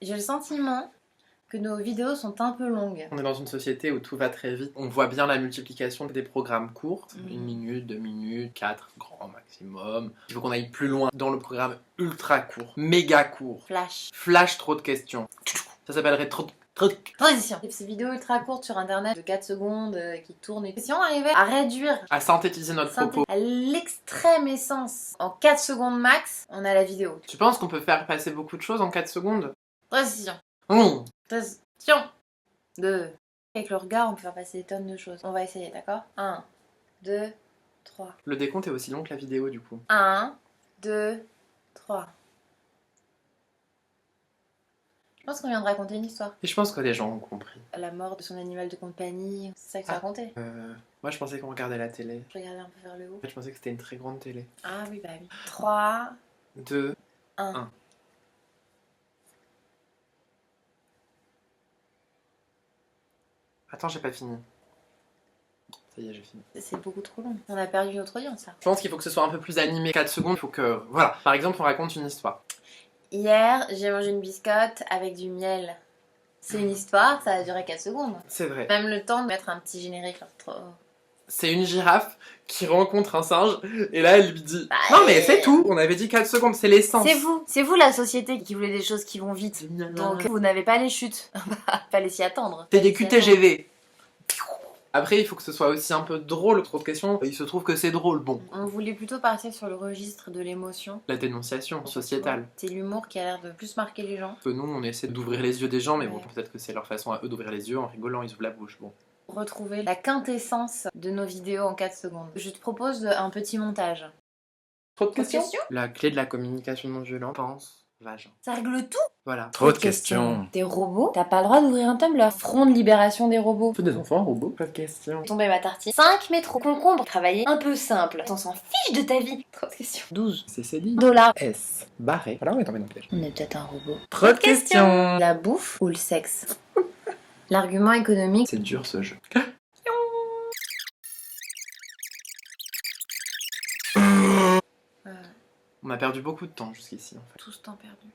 J'ai le sentiment que nos vidéos sont un peu longues. On est dans une société où tout va très vite. On voit bien la multiplication des programmes courts. 1 minute, 2 minutes, 4 grand maximum. Il faut qu'on aille plus loin dans le programme ultra court, méga court. Flash. Flash, trop de questions. Ça s'appellerait trop de... Transition. Ces vidéos ultra courtes sur internet de 4 secondes qui tournent. Et si on arrivait à réduire À synthétiser notre propos. à l'extrême essence en 4 secondes max, on a la vidéo. Tu penses qu'on peut faire passer beaucoup de choses en 4 secondes? Transition. Oui. Transition. 2. Avec le regard, on peut faire passer des tonnes de choses. On va essayer, d'accord? 1, 2, 3. Le décompte est aussi long que la vidéo du coup. 1, 2, 3. Je pense qu'on vient de raconter une histoire. Et je pense que les gens ont compris. La mort de son animal de compagnie, c'est ça que ça racontait. Moi je pensais qu'on regardait la télé. Je regardais un peu vers le haut. En fait, je pensais que c'était une très grande télé. Ah oui, bah oui. 3, 2, 1. 1. Attends, j'ai pas fini. Ça y est, j'ai fini. C'est beaucoup trop long. On a perdu notre audience là. Je pense qu'il faut que ce soit un peu plus animé. 4 secondes, il faut que... Voilà. Par exemple, on raconte une histoire. Hier, j'ai mangé une biscotte avec du miel. C'est une histoire, ça a duré 4 secondes. C'est vrai. Même le temps de mettre un petit générique. Genre, trop... C'est une girafe qui rencontre un singe et là elle lui dit non mais c'est tout, on avait dit 4 secondes, c'est l'essence. C'est vous la société qui voulait des choses qui vont vite. Donc vous n'avez pas les chutes. Fallait s'y attendre. T'es des QTGV. Après il faut que ce soit aussi un peu drôle, trop de questions, il se trouve que c'est drôle, bon. On voulait plutôt partir sur le registre de l'émotion. La dénonciation sociétale. C'est l'humour qui a l'air de plus marquer les gens. Que nous on essaie d'ouvrir les yeux des gens mais bon Ouais. peut-être que c'est leur façon à eux d'ouvrir les yeux en rigolant, ils ouvrent la bouche, bon. Retrouver la quintessence de nos vidéos en 4 secondes. Je te propose un petit montage. Trop de questions? La clé de la communication non violente, pense, vagin. Ça règle tout. Voilà. Des robots? T'as pas le droit d'ouvrir un Tumblr. Front de libération des robots. Peu des enfants, robots, pas de questions. Tomber ma tartine. 5 métros. Concombre. Travailler un peu simple. On s'en fiche de ta vie. Trop de questions. 12 C'est Céline. dollars. S. Barré. Voilà, on est tombé dans le piège. On est peut-être un robot. Trop de questions. La bouffe ou le sexe? L'argument économique. C'est dur ce jeu. On a perdu beaucoup de temps jusqu'ici en fait. Tout ce temps perdu.